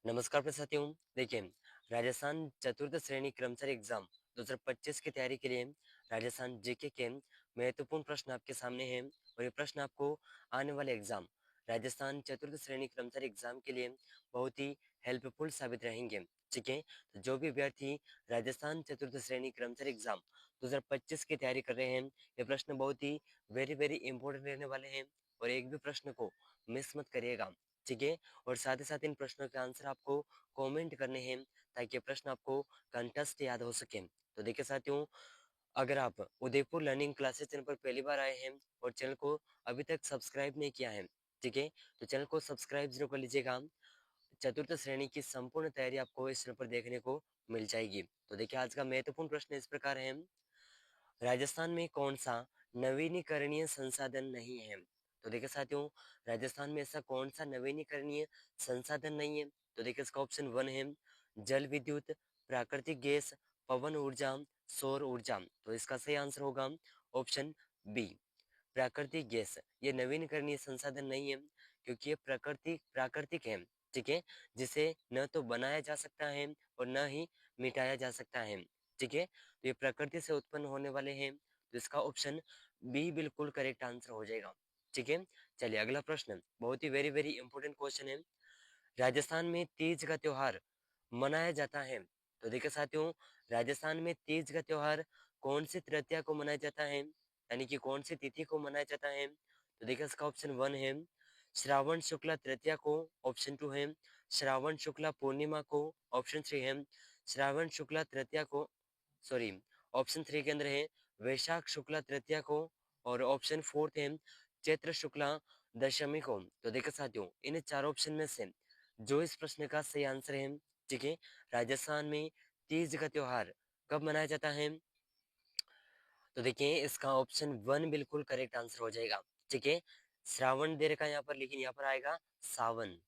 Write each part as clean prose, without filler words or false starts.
नमस्कार प्रिय साथियों। देखिए, राजस्थान चतुर्थ श्रेणी कर्मचारी एग्जाम 2025 की तैयारी के लिए राजस्थान जीके के महत्वपूर्ण प्रश्न आपके सामने हैं और ये प्रश्न आपको आने वाले एग्जाम राजस्थान चतुर्थ श्रेणी कर्मचारी एग्जाम के लिए बहुत ही हेल्पफुल साबित रहेंगे। ठीक है, तो जो भी अभ्यर्थी राजस्थान चतुर्थ श्रेणी कर्मचारी एग्जाम 2025 की तैयारी कर रहे हैं, ये प्रश्न बहुत ही वेरी वेरी इंपॉर्टेंट रहने वाले हैं और एक भी प्रश्न को मिस मत करिएगा। ठीक है, और साथ ही साथ इन प्रश्नों के आंसर आपको कमेंट करने हैं ताकि ये प्रश्न आपको कंठस्थ याद हो सके। तो देखिए साथियों, अगर आप उदयपुर लर्निंग क्लासेस चैनल पर पहली बार आए हैं और चैनल को अभी तक सब्सक्राइब नहीं किया है, ठीक है, तो चैनल को सब्सक्राइब जरूर कर लीजिएगा। चतुर्थ श्रेणी की संपूर्ण तैयारी आपको इस चैनल पर देखने को मिल जाएगी। तो देखिए, आज का महत्वपूर्ण प्रश्न इस प्रकार है, राजस्थान में कौन सा नवीनीकरणीय संसाधन नहीं है? तो देखिए साथियों, राजस्थान में ऐसा कौन सा नवीनीकरणीय संसाधन नहीं है? तो देखिए, इसका ऑप्शन वन है जल विद्युत, प्राकृतिक गैस, पवन ऊर्जा, सौर ऊर्जा। तो इसका सही आंसर होगा ऑप्शन बी, प्राकृतिक गैस। ये नवीनकरणीय संसाधन नहीं है क्योंकि ये प्राकृतिक प्राकृतिक है। ठीक है, जिसे न तो बनाया जा सकता है और न ही मिटाया जा सकता है। ठीक है, तो ये प्रकृति से उत्पन्न होने वाले हैं, तो इसका ऑप्शन बी बिल्कुल करेक्ट आंसर हो जाएगा। ठीक है, चलिए अगला प्रश्न बहुत ही वेरी वेरी इंपॉर्टेंट क्वेश्चन है। राजस्थान में तीज का त्योहार मनाया जाता है। तो देखिए साथियों, राजस्थान में तीज का त्योहार कौन सी तृतीया को मनाया जाता है, यानी कि कौन सी तिथि को मनाया जाता है? तो देखिए, इसका ऑप्शन वन है श्रावण शुक्ला तृतीया को, ऑप्शन टू है श्रावण शुक्ला पूर्णिमा को, ऑप्शन थ्री है श्रावण शुक्ला तृतीया को, सॉरी, ऑप्शन थ्री के अंदर है वैशाख शुक्ला तृतीया को, और ऑप्शन फोर्थ है चैत्र शुक्ला दशमी को। तो देखिए साथियों, इन चार ऑप्शन में से जो इस प्रश्न का सही आंसर है, ठीक है, राजस्थान में तीज का त्योहार कब मनाया जाता है? तो देखिए, इसका ऑप्शन वन बिल्कुल करेक्ट आंसर हो जाएगा। ठीक है, श्रावण दे रखा है यहाँ पर, लेकिन यहाँ पर आएगा सावन।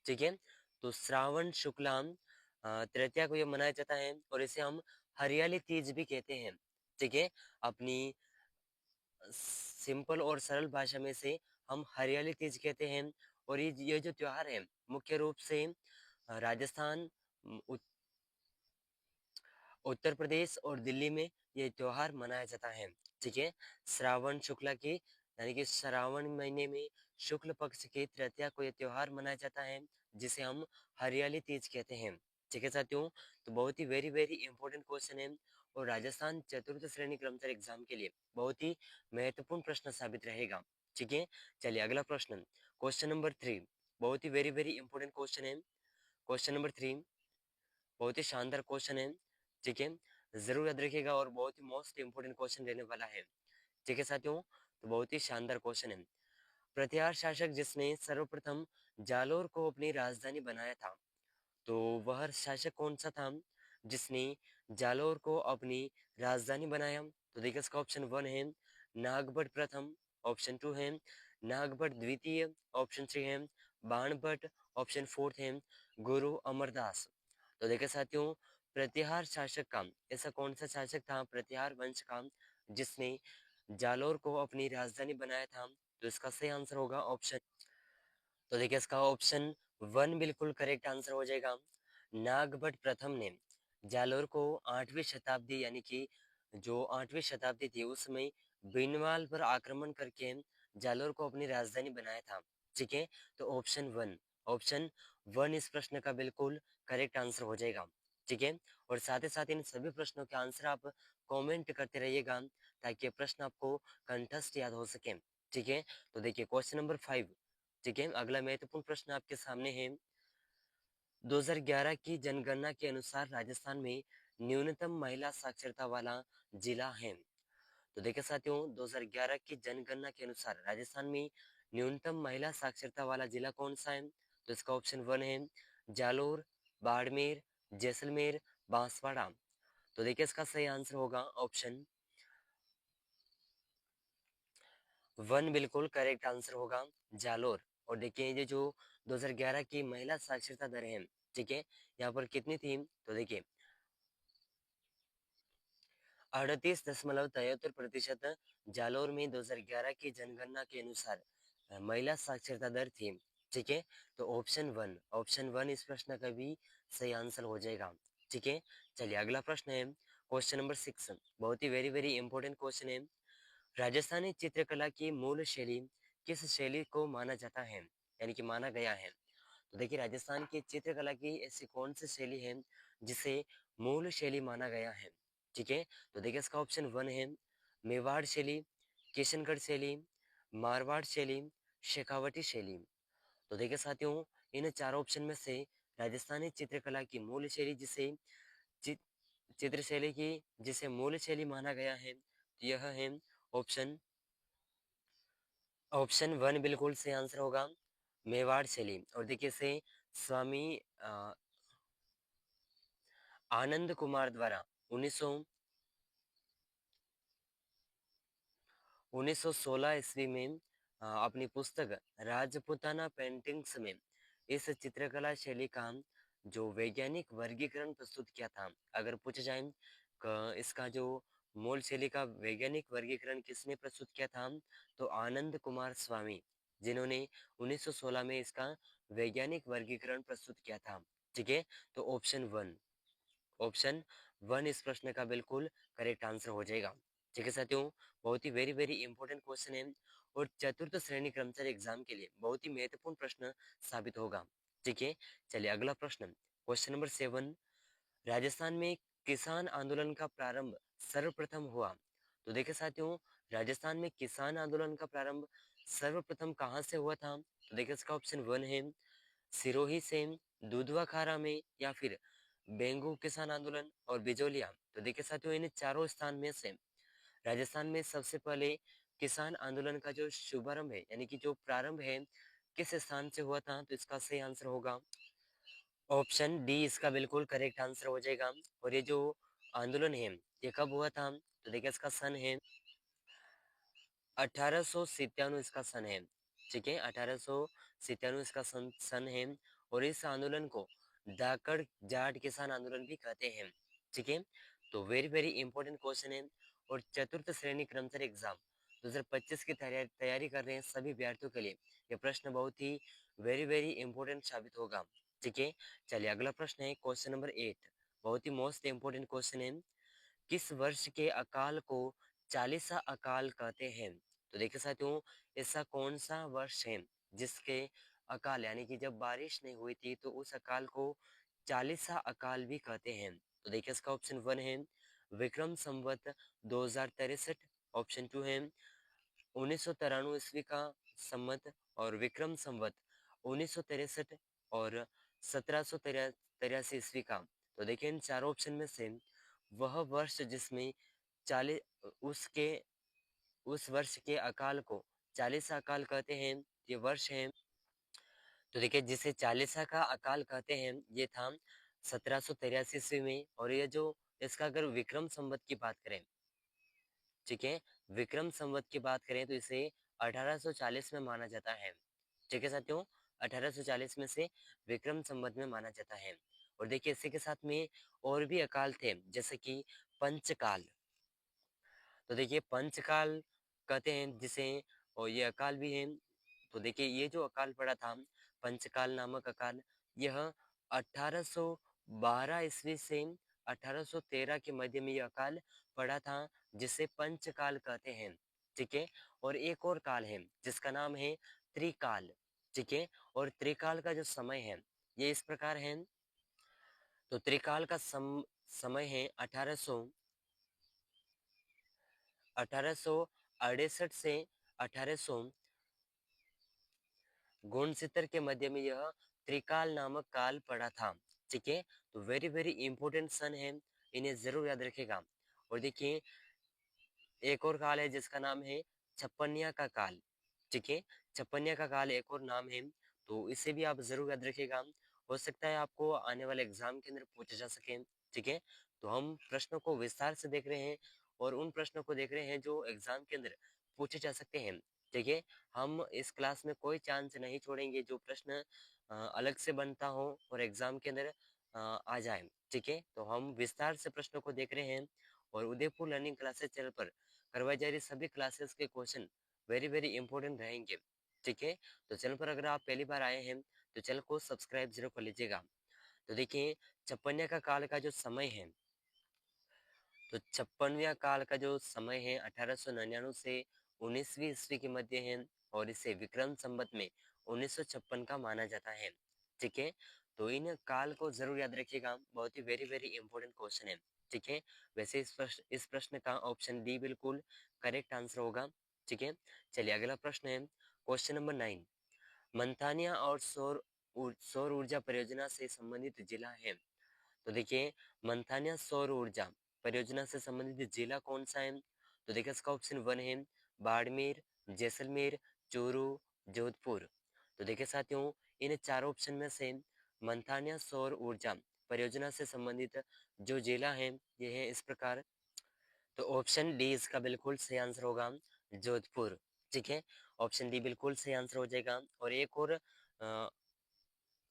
ठीक है, तो श्रावण शुक्ला तृतीया को ये मनाया जाता है और इसे हम हरियाली तीज भी कहते हैं। ठीक है, अपनी सिंपल और सरल भाषा में से हम हरियाली तीज कहते हैं। और ये जो त्योहार है, मुख्य रूप से राजस्थान, उत्तर प्रदेश और दिल्ली में ये त्योहार मनाया जाता है। ठीक है, श्रावण शुक्ला की, यानी कि श्रावण महीने में शुक्ल पक्ष की तृतीया को ये त्योहार मनाया जाता है, जिसे हम हरियाली तीज कहते हैं। ठीक है साथियों, तो बहुत ही वेरी वेरी इंपॉर्टेंट क्वेश्चन है और राजस्थान चतुर्थ श्रेणी कर्मचारी एग्जाम के लिए बहुत ही महत्वपूर्ण प्रश्न साबित रहेगा। ठीक है, चलिए अगला प्रश्न, क्वेश्चन नंबर थ्री, बहुत ही वेरी वेरी इंपॉर्टेंट क्वेश्चन है। क्वेश्चन नंबर थ्री बहुत ही शानदार क्वेश्चन है। ठीक है, जरूर याद रखिएगा और बहुत ही मोस्ट इंपोर्टेंट क्वेश्चन रहने वाला है। ठीक है साथियों, तो बहुत ही शानदार क्वेश्चन है। प्रतिहार शासक जिसने सर्वप्रथम जालोर को अपनी राजधानी बनाया था, तो वह शासक कौन सा था जिसने जालोर को अपनी राजधानी बनाया? तो देखिए, इसका ऑप्शन वन है नागभट्ट प्रथम, ऑप्शन टू है नागभट्ट द्वितीय, ऑप्शन थ्री है बाणभट्ट, ऑप्शन फोर्थ है गुरु अमरदास। तो देखिए साथियों, प्रतिहार शासक का, ऐसा कौन सा शासक था प्रतिहार वंश का जिसने जालोर को अपनी राजधानी बनाया था? तो इसका सही आंसर होगा ऑप्शन, तो देखिए इसका ऑप्शन वन बिल्कुल करेक्ट आंसर हो जाएगा। नागभट्ट प्रथम ने जालोर को 8वीं शताब्दी, यानी कि जो 8वीं शताब्दी थी उस समय बीनवाल पर आक्रमण करके जालोर को अपनी राजधानी बनाया था। ठीक है, तो ऑप्शन वन, ऑप्शन वन इस प्रश्न का बिल्कुल करेक्ट आंसर हो जाएगा। ठीक है, और साथ ही साथ इन सभी प्रश्नों के आंसर आप कमेंट करते रहिएगा ताकि ये प्रश्न आपको कंठस्थ याद हो सके। ठीक है, तो देखिए क्वेश्चन नंबर फाइव। ठीक है, अगला महत्वपूर्ण प्रश्न आपके सामने है। 2011 की जनगणना के अनुसार राजस्थान में न्यूनतम महिला साक्षरता वाला जिला है। तो देखिए साथियों, 2011 की जनगणना के अनुसार राजस्थान में न्यूनतम महिला साक्षरता वाला जिला कौन सा है? तो इसका ऑप्शन वन है जालोर, बाड़मेर, जैसलमेर, बांसवाड़ा। तो देखिए, इसका सही आंसर होगा ऑप्शन वन बिल्कुल करेक्ट आंसर होगा जालोर। और देखिए, ये जो 2011 की महिला साक्षरता दर है, ठीक है, यहाँ पर कितनी थी? तो देखिए 38.73% जालोर में 2011 की जनगणना के अनुसार महिला साक्षरता दर थी। ठीक है, तो ऑप्शन 1 इस प्रश्न का भी सही आंसर हो जाएगा। ठीक है, चलिए अगला प्रश्न है क्वेश्चन नंबर 6। बहुत ही वेरी वेरी इंपॉर्टेंट क्वेश्चन है। राजस्थानी चित्रकला की मूल शैली किस शैली को माना जाता है, यानी कि माना गया है। तो देखिए राजस्थान की चित्रकला की ऐसी कौन सी शैली है जिसे मूल शैली माना गया है। ठीक है, तो देखिए इसका ऑप्शन 1 है मेवाड़ शैली, किशनगढ़ शैली, मारवाड़ शैली, शेखावटी शैली। तो देखिए साथियों, इन चार ऑप्शन में से राजस्थानी चित्रकला की मूल शैली चि, चित्र शैली की जिसे मूल शैली माना गया है, तो यह है ऑप्शन ऑप्शन 1 बिल्कुल सही आंसर होगा, मेवाड़ शैली। और देखिए इसे स्वामी अ, आनंद कुमार द्वारा 1916 ईस्वी में अपनी पुस्तक राजपुताना पेंटिंग्स में इस चित्रकला शैली का जो वैज्ञानिक वर्गीकरण प्रस्तुत किया था। अगर पूछा जाए इसका जो मूल शैली का वैज्ञानिक वर्गीकरण किसने प्रस्तुत किया था, तो आनंद कुमार स्वामी, जिन्होंने 1916 में इसका वैज्ञानिक वर्गीकरण प्रस्तुत किया था। ठीक है, तो ऑप्शन 1 इस प्रश्न का बिल्कुल करेक्ट आंसर हो जाएगा। ठीक है साथियों, बहुत ही वेरी वेरी इंपॉर्टेंट क्वेश्चन है और चतुर्थ श्रेणी कर्मचारी एग्जाम के लिए बहुत ही महत्वपूर्ण प्रश्न साबित होगा। ठीक है, चलिए अगला प्रश्न क्वेश्चन नंबर 7। राजस्थान में किसान आंदोलन का प्रारंभ सर्वप्रथम हुआ। तो देखिए साथियों, राजस्थान में किसान आंदोलन का प्रारंभ सर्वप्रथम कहाँ से हुआ था। तो देखिए इसका ऑप्शन 1 है सिरोही से, दुधवा खारा में, या फिर बेंगू किसान आंदोलन और बिजोलिया। तो देखिए साथियों, इन चारों स्थान में से राजस्थान में सबसे पहले किसान आंदोलन का जो शुभारंभ है, यानी कि जो प्रारंभ है, किस स्थान से हुआ था, तो इसका सही आंसर होगा ऑप्शन डी, इसका बिल्कुल करेक्ट आंसर हो जाएगा। और ये जो आंदोलन है ये कब हुआ था, तो देखिए इसका सन है 1897 इसका सन है। ठीक है, 1897 इसका सन है। और इस आंदोलन को धाकड़ जाट किसान आंदोलन भी कहते हैं। ठीक है, तो वेरी वेरी इंपॉर्टेंट क्वेश्चन है। और चतुर्थ श्रेणी कर्मचारी एग्जाम 2025 की तैयारी कर रहे हैं सभी विद्यार्थियों के लिए यह प्रश्न बहुत ही वेरी वेरी इंपॉर्टेंट साबित होगा। ठीक है, चलिए अगला प्रश्न है क्वेश्चन नंबर 8। बहुत ही मोस्ट इंपॉर्टेंट क्वेश्चन है। किस वर्ष के अकाल को चालीसा अकाल कहते हैं। तो देखिए साथियों, ऐसा कौन सा वर्ष है जिसके अकाल, यानी कि जब बारिश नहीं हुई थी, तो उस अकाल को चालीसा अकाल भी कहते हैं। तो देखिए इसका ऑप्शन 1 है विक्रम संवत 2063, ऑप्शन 2 है 1993 ईस्वी का संमत और विक्रम संवत 1963 और 1783 ईस्वी का। तो देखिए इन चारों ऑप्शन में से वह वर्ष जिसमें 40 उसके उस वर्ष के अकाल को चालीसा अकाल कहते हैं, ये वर्ष है। तो देखिए जिसे चालीसा का अकाल कहते हैं ये था 1783 ईस्वी में। और ये जो इसका अगर विक्रम संवत की बात करें, ठीक है, विक्रम संवत की बात करें तो इसे 1840 में माना जाता है। ठीक है साथियों, 1840 में से विक्रम संवत में माना जाता है। और देखिए इसी के साथ में और भी अकाल थे, जैसे कि पंचकाल। तो देखिए पंचकाल कहते हैं जिसे, और ये अकाल भी है। तो देखिए ये जो अकाल पड़ा था, पंचकाल नामक अकाल, यह 1812 ईस्वी से 1813 के मध्य में यह अकाल पड़ा था, जिसे पंचकाल कहते हैं। ठीक है, और एक और काल है जिसका नाम है त्रिकाल। ठीक है, और त्रिकाल का जो समय है ये इस प्रकार है। तो त्रिकाल का समय है 1868 से 1869 के मध्य में यह त्रिकाल नामक काल पड़ा था। ठीक है, तो वेरी वेरी इंपॉर्टेंट सन है, इन्हें जरूर याद रखेगा। और देखिए एक और काल है जिसका नाम है छप्पनिया का काल। ठीक है, छप्पनिया का काल एक और नाम है, तो इसे भी आप जरूर याद रखिएगा। हो सकता है आपको आने वाले एग्जाम के अंदर पूछा जा सके। ठीक है, तो हम प्रश्नों को विस्तार से देख रहे हैं और उन प्रश्नों को देख रहे हैं जो एग्जाम के अंदर पूछे जा सकते हैं। ठीक है, हम इस क्लास में कोई चांस नहीं छोड़ेंगे जो प्रश्न अलग से बनता हो और एग्जाम के अंदर आ जाए। ठीक है, तो हम विस्तार से प्रश्नों को देख रहे हैं और उदयपुर लर्निंग क्लासेस चैनल पर करवाई जा रही सभी क्लासेस के क्वेश्चन वेरी वेरी इंपॉर्टेंट रहेंगे। ठीक है। तो चैनल पर अगर आप पहली बार आए हैं तो चैनल को सब्सक्राइब जरूर कर लीजिएगा। तो देखिए, छप्पनिया का काल का जो समय है, तो छप्पनव्या काल का जो समय है 1899 से 19वीं ईस्वी के मध्य है और इसे विक्रम संवत में 1956 का माना जाता है। ठीक है। तो इन काल को जरूर याद रखिएगा, बहुत ही वेरी वेरी इंपॉर्टेंट क्वेश्चन है। ठीक है। वैसे इस प्रश्न का ऑप्शन डी बिल्कुल करेक्ट आंसर होगा। ठीक है। चलिए अगला प्रश्न है क्वेश्चन नंबर 9। मंथानिया और सौर ऊर्जा परियोजना से संबंधित जिला है। तो देखिए, मंथानिया सौर ऊर्जा परियोजना से संबंधित जिला कौन सा है? तो देखिए इसका ऑप्शन 1 है बाड़मेर, जैसलमेर, चूरू, जोधपुर। तो देखिए साथियों, इन चार ऑप्शन में से मंथानिया सौर ऊर्जा परियोजना से संबंधित जो जिला है ये है इस प्रकार। तो ऑप्शन डी इसका बिल्कुल सही आंसर होगा, जोधपुर। ठीक है। ऑप्शन डी बिल्कुल सही आंसर हो जाएगा। और एक और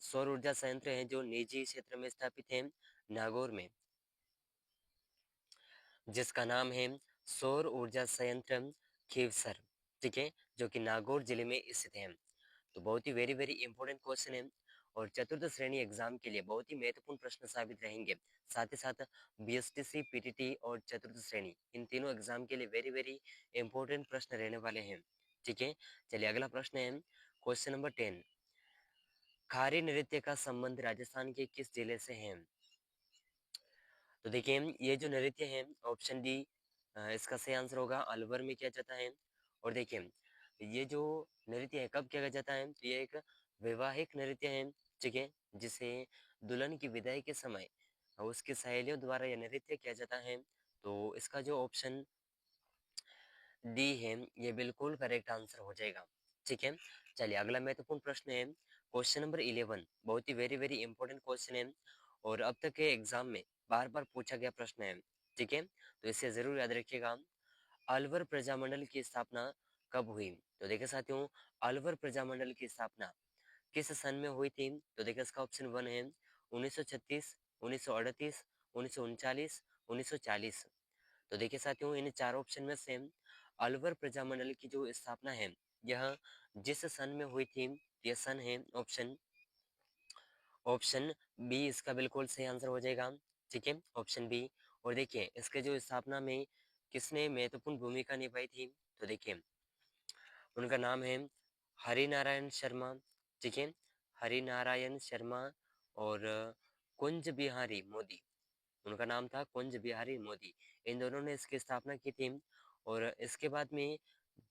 सौर ऊर्जा संयंत्र है जो निजी क्षेत्र में स्थापित है नागौर में, जिसका नाम है सौर ऊर्जा संयंत्र खीवसर। ठीक है। जो कि नागौर जिले में स्थित है। तो बहुत ही वेरी वेरी इंपॉर्टेंट क्वेश्चन है और चतुर्थ श्रेणी एग्जाम के लिए बहुत ही महत्वपूर्ण प्रश्न साबित रहेंगे। साथ ही साथ बीएसटीसी, पीटीटी और चतुर्थ श्रेणी इन तीनों एग्जाम के लिए वेरी वेरी इंपॉर्टेंट प्रश्न रहने वाले हैं। ठीक है। चलिए अगला प्रश्न है क्वेश्चन नंबर 10। खारी नृत्य का संबंध राजस्थान के किस जिले से है? तो देखिए, ये जो नृत्य है ऑप्शन डी इसका सही आंसर होगा, अलवर में किया जाता है। और देखिए, ये जो नृत्य है कब किया जाता है? तो ये एक वैवाहिक नृत्य है। ठीक है। जिसे दुल्हन की विदाई के समय उसकी सहेलियों द्वारा यह नृत्य किया जाता है। तो इसका जो ऑप्शन डी है ये बिल्कुल करेक्ट आंसर हो जाएगा। ठीक है। चलिए अगला महत्वपूर्ण प्रश्न है क्वेश्चन नंबर 11। बहुत ही वेरी वेरी इंपॉर्टेंट क्वेश्चन है और अब तक के एग्जाम में बार बार पूछा गया प्रश्न है। ठीक है। तो इसे जरूर याद रखिएगा। अलवर प्रजामंडल की स्थापना कब हुई? तो देखिए साथियों, अलवर प्रजामंडल की स्थापना किस सन में हुई थी? तो देखिए इसका ऑप्शन 1 है 1936, 1938, 1939, 1940। तो देखिए साथियों, इन चार ऑप्शन में से अलवर प्रजामंडल की जो स्थापना है यह जिस सन में हुई थी, यह सन है ऑप्शन ऑप्शन बी इसका बिल्कुल सही आंसर हो जाएगा। ठीक है। Option B. और देखिए इसके जो स्थापना में किसने महत्वपूर्ण भूमिका निभाई थी? तो देखिए उनका नाम है हरिनारायण शर्मा। ठीक है। हरिनारायण शर्मा और कुंज बिहारी मोदी। उनका नाम था कुंज बिहारी मोदी। इन दोनों ने इसकी स्थापना की थी। और इसके बाद में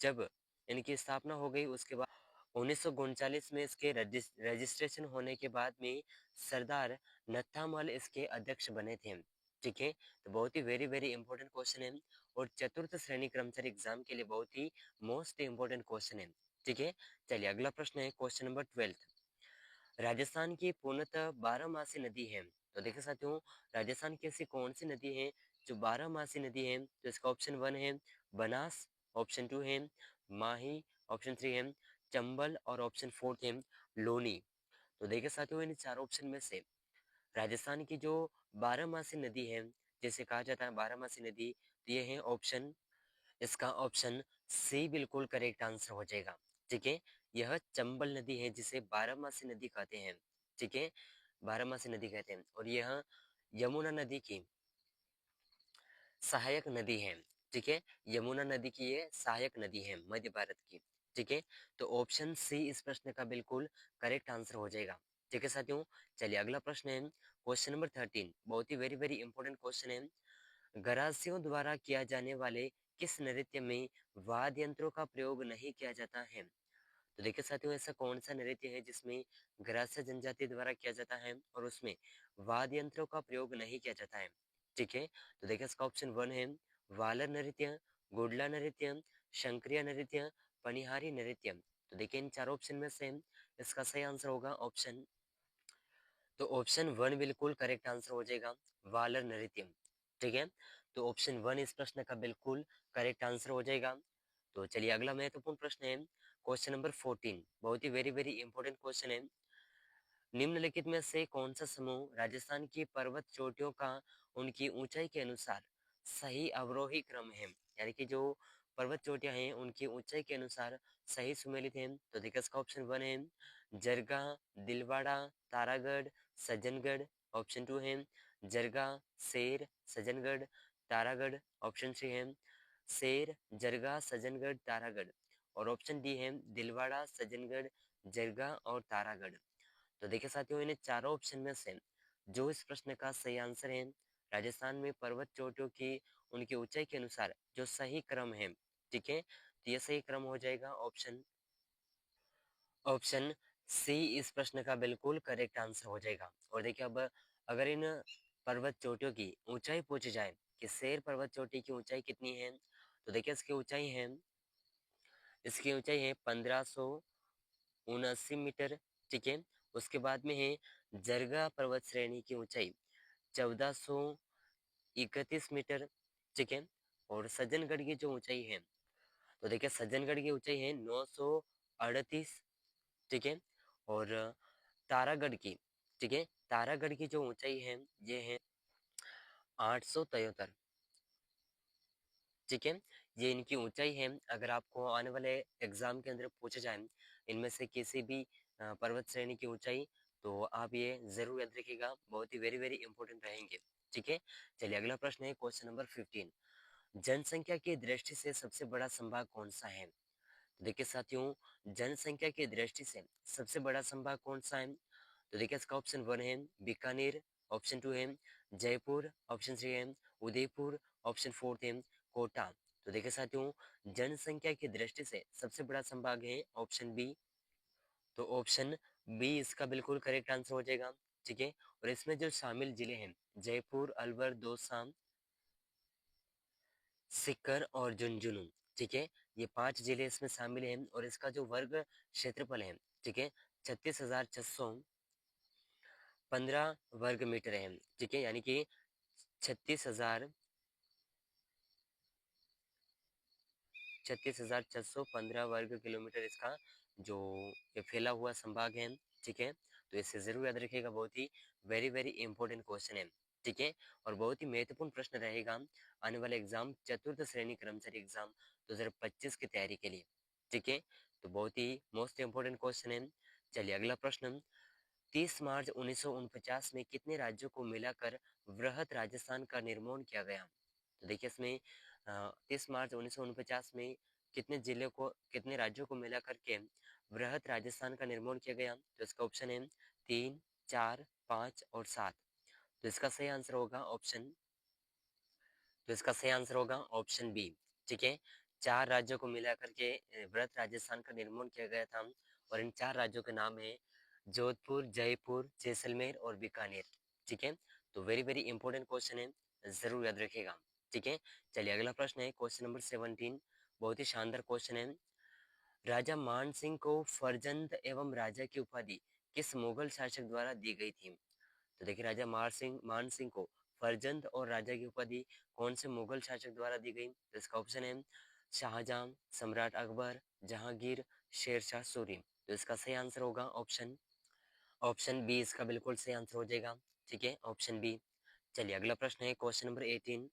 जब इनकी स्थापना हो गई उसके बाद 1939 में इसके रजिस्ट्रेशन होने के बाद में सरदार नत्थामल इसके अध्यक्ष बने थे। ठीक है। तो बहुत ही वेरी वेरी इंपॉर्टेंट क्वेश्चन है और चतुर्थ श्रेणी कर्मचारी एग्जाम के लिए बहुत ही मोस्ट इंपॉर्टेंट क्वेश्चन है। ठीक है। चलिए अगला प्रश्न है क्वेश्चन नंबर 12। राजस्थान की पूर्णतः बारहमासी नदी है। तो देखिए साथियों, राजस्थान की ऐसी कौन सी नदी है जो बारहमासी नदी है? तो इसका ऑप्शन 1 है बनास, ऑप्शन 2 है माही, ऑप्शन 3 है चंबल और ऑप्शन 4 है लोनी। तो देखिए साथियों, इन चार ऑप्शन में से राजस्थान की जो बारहमासी नदी है, जिसे कहा जाता है बारहमासी नदी, तो ये है ऑप्शन इसका ऑप्शन सी बिल्कुल करेक्ट आंसर हो जाएगा। ठीक है। यह चंबल नदी है जिसे बारहमासी नदी कहते हैं। ठीक है। बारहमासी नदी कहते हैं और यह यमुना नदी की सहायक नदी है। ठीक है। यमुना नदी की ये सहायक नदी है मध्य भारत की। ठीक है। तो ऑप्शन सी इस प्रश्न का बिल्कुल करेक्ट आंसर हो जाएगा। ठीक है साथियों। चलिए अगला प्रश्न है क्वेश्चन नंबर 13। बहुत ही वेरी वेरी इंपॉर्टेंट क्वेश्चन है। गरासियों द्वारा किया जाने वाले किस नृत्य में वाद्य यंत्रों का प्रयोग नहीं किया जाता है? तो देखिए साथियों, ऐसा कौन सा नृत्य है जिसमें ग्रास्य जनजाति द्वारा किया जाता है और उसमें वाद्य यंत्रों का प्रयोग नहीं किया जाता है? ठीक है। तो देखिए इसका ऑप्शन 1 है वालर नृत्य, गुडला नृत्य, शंकरिया नृत्य, पनिहारी नृत्य। तो देखिए इन चार ऑप्शन में से इसका सही आंसर होगा ऑप्शन, तो ऑप्शन 1 बिल्कुल करेक्ट आंसर हो जाएगा, वालर नृत्य। ठीक है। तो ऑप्शन 1 इस प्रश्न का बिल्कुल करेक्ट आंसर हो जाएगा। तो चलिए अगला महत्वपूर्ण प्रश्न है क्वेश्चन नंबर 14। बहुत ही वेरी वेरी इंपॉर्टेंट क्वेश्चन है। निम्नलिखित में से कौन सा समूह राजस्थान की पर्वत चोटियों का उनकी ऊंचाई के अनुसार सही अवरोही क्रम है? यानी कि जो पर्वत चोटियां हैं उनकी ऊंचाई के अनुसार सही सुमेलित हैं? तो देखिए इसका ऑप्शन 1 है जरगा, दिलवाड़ा, तारागढ़, सज्जनगढ़। ऑप्शन 2 है जरगा, शेर, सज्जनगढ़, तारागढ़। ऑप्शन 3 है शेर, जरगा, सज्जनगढ़, तारागढ़। और ऑप्शन डी है दिलवाड़ा, सज्जनगढ़, जरगा और तारागढ़। तो देखिए साथियों इन चारों ऑप्शन में से जो इस प्रश्न का सही आंसर है राजस्थान में पर्वत चोटियों की उनकी ऊंचाई के अनुसार जो सही क्रम है, ठीक है, तो ये सही क्रम हो जाएगा ऑप्शन ऑप्शन सी इस प्रश्न का बिल्कुल करेक्ट आंसर हो जाएगा। और देखिए अब अगर इन पर्वत चोटियों की ऊंचाई पूछी जाए कि शेर पर्वत चोटी की ऊंचाई कितनी है, तो देखिए इसकी ऊंचाई है 1579 मीटर, ठीक है। उसके बाद में है जरगा पर्वत श्रेणी की ऊंचाई 1431 मीटर, ठीक है। और सज्जनगढ़ की जो ऊंचाई है, तो देखिए सज्जनगढ़ की ऊंचाई है 938, ठीक है। और तारागढ़ की, ठीक है, तारागढ़ की जो ऊंचाई है ये है 873, ठीक है। ये इनकी ऊंचाई है। अगर आपको आने वाले एग्जाम के अंदर पूछा जाए इनमें से किसी भी पर्वत श्रेणी की ऊंचाई, तो आप ये जरूर याद रखिएगा, बहुत ही वेरी वेरी इंपॉर्टेंट रहेंगे, ठीक है। चलिए अगला प्रश्न है क्वेश्चन नंबर 15। जनसंख्या की दृष्टि से सबसे बड़ा संभाग कौन सा है? तो देखिए साथियों जनसंख्या की दृष्टि से सबसे बड़ा संभाग कौन सा है? तो देखिए इसका ऑप्शन 1 है बीकानेर, ऑप्शन 2 है जयपुर, ऑप्शन 3 है उदयपुर, ऑप्शन 4 है कोटा। तो देखिए साथियों जनसंख्या की दृष्टि से सबसे बड़ा संभाग है ऑप्शन बी। तो ऑप्शन बी इसका बिल्कुल करेक्ट आंसर हो जाएगा, ठीक है। और इसमें जो शामिल जिले हैं जयपुर, अलवर, दौसा, सीकर और झुंझुनू, ठीक है, ये 5 जिले इसमें शामिल हैं। और इसका जो वर्ग क्षेत्रफल है, ठीक है, 36,615 वर्ग मीटर है, ठीक है। यानी कि 36,615 वर्ग किलोमीटर इसका जो ये फैला हुआ संभाग है, ठीक है। तो इसे जरूर याद रखिएगा, बहुत ही वेरी वेरी इंपॉर्टेंट क्वेश्चन है, ठीक है। और बहुत ही महत्वपूर्ण प्रश्न रहेगा आने वाले एग्जाम चतुर्थ श्रेणी कर्मचारी एग्जाम 2025 की तैयारी के लिए, ठीक है। तो बहुत ही मोस्ट इंपॉर्टेंट क्वेश्चन है। चलिए अगला प्रश्न, 30 मार्च 1949 में कितने राज्यों को मिलाकर वृहत राजस्थान का निर्माण किया गया? तो देखिए इसमें 30 मार्च 1949 में कितने राज्यों को मिला करके वृहत राजस्थान का निर्माण किया गया? तो इसका ऑप्शन है 3, 4, 5 और 7। तो इसका सही आंसर होगा ऑप्शन बी, ठीक है। 4 राज्यों को मिला करके वृहत राजस्थान का निर्माण किया गया था। और इन 4 राज्यों के नाम है जोधपुर, जयपुर, जैसलमेर और बीकानेर, ठीक है। तो वेरी वेरी इंपॉर्टेंट क्वेश्चन है, जरूर याद रखिएगा, ठीक है। चलिए अगला प्रश्न है क्वेश्चन नंबर 17। बहुत ही शानदार क्वेश्चन है। राजा मान सिंह को फरजंद एवं राजा की उपाधि किस मुगल शासक द्वारा दी गई थी? तो देखिए राजा मान सिंह को फरजंद और राजा की उपाधि कौन से मुगल शासक द्वारा दी गई? तो इसका ऑप्शन है शाहजहां, सम्राट अकबर, जहांगीर, शेरशाह सूरी। तो इसका सही आंसर होगा ऑप्शन ऑप्शन बी, इसका बिल्कुल सही आंसर हो जाएगा, ठीक है, ऑप्शन बी। चलिए अगला प्रश्न है क्वेश्चन नंबर 18।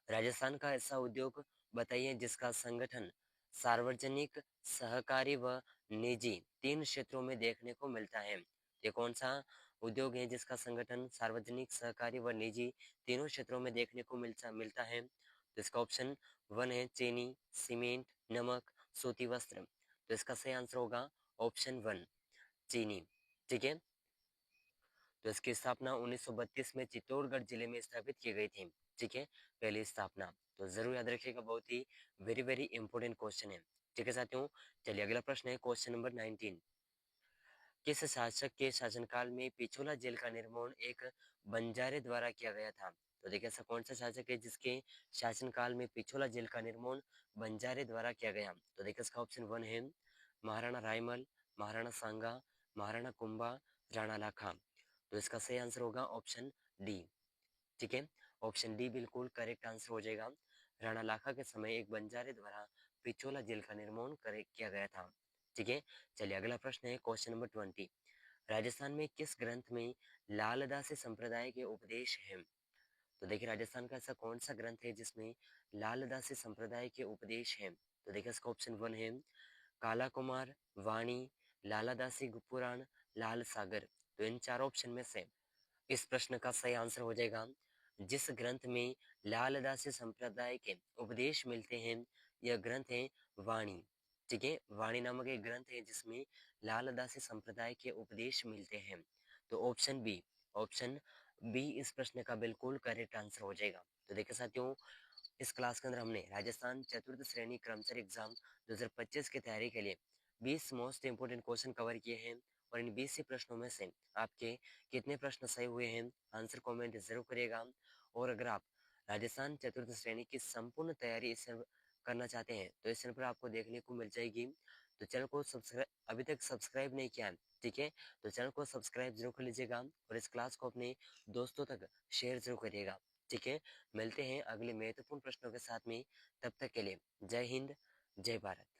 राजस्थान का ऐसा उद्योग बताइए जिसका संगठन सार्वजनिक, सहकारी व निजी 3 क्षेत्रों में देखने को मिलता है। ये कौन सा उद्योग है जिसका संगठन सार्वजनिक, सहकारी व निजी तीनों क्षेत्रों में देखने को मिलता है? तो इसका ऑप्शन 1 है चीनी, सीमेंट, नमक, सूती वस्त्र। तो इसका सही आंसर होगा ऑप्शन 1 चीनी, ठीक है। तो इसकी स्थापना 1932 में चित्तौड़गढ़ जिले में स्थापित की गई थी, ठीक है, पहली स्थापना। तो जरूर याद रखिएगा, बहुत ही वेरी वेरी इंपॉर्टेंट क्वेश्चन है, ठीक है साथियों। चलिए अगला प्रश्न है क्वेश्चन नंबर 19। किस शासक के शासनकाल में पिछोला जेल का निर्माण एक बंजारे द्वारा किया गया था? तो देखिए ऐसा कौन सा शासक है जिसके शासनकाल में पिछोला जेल का निर्माण बंजारे द्वारा किया गया? तो देखिए इसका ऑप्शन 1 है महाराणा रायमल, महाराणा सांगा, महाराणा कुंभा, राणा लाखा। तो इसका सही आंसर होगा ऑप्शन डी, ठीक है। ऑप्शन डी बिल्कुल करेक्ट आंसर हो जाएगा। राणा लाखा के समय एक बंजारे द्वारा पिछोला जेल का निर्माण किया गया था, ठीक है। चलिए अगला प्रश्न है क्वेश्चन नंबर 20। राजस्थान में किस ग्रंथ में लालदासी संप्रदाय के उपदेश हैं? तो देखिए राजस्थान का ऐसा कौन सा ग्रंथ है जिसमें लालदासी संप्रदाय के उपदेश हैं? तो देखिए इसका ऑप्शन 1 है काला कुमार, वाणी, लाला दासी गुप्पुराण, लाल सागर। तो इन चार ऑप्शन में से इस प्रश्न का सही आंसर हो जाएगा जिस ग्रंथ में लालदासी संप्रदाय के उपदेश मिलते हैं यह ग्रंथ है वाणी। ठीक है, वाणी नामक एक ग्रंथ है जिसमें लालदासी संप्रदाय के उपदेश मिलते हैं। तो ऑप्शन बी इस प्रश्न का बिल्कुल करेक्ट आंसर हो जाएगा। तो देखिए साथियों, इस क्लास के अंदर हमने राजस्थान चतुर्थ श्रेणी कर्मचारी एग्जाम 2025 की तैयारी के लिए 20 मोस्ट इंपोर्टेंट क्वेश्चन कवर किए हैं और इन 20 ही प्रश्नों में से आपके कितने प्रश्न सही हुए हैं आंसर कमेंट जरूर करिएगा। और अगर आप राजस्थान चतुर्थ श्रेणी की संपूर्ण तैयारी करना चाहते हैं तो इस चैनल पर आपको देखने को मिल जाएगी। तो चैनल को सब्सक्राइब अभी तक सब्सक्राइब नहीं किया है, ठीक है, तो चैनल को सब्सक्राइब जरूर कर लीजिएगा और इस क्लास को अपने दोस्तों तक शेयर जरूर करिएगा। ठीक है, मिलते हैं अगले महत्वपूर्ण प्रश्नों के साथ में, तब तक के लिए जय हिंद, जय भारत।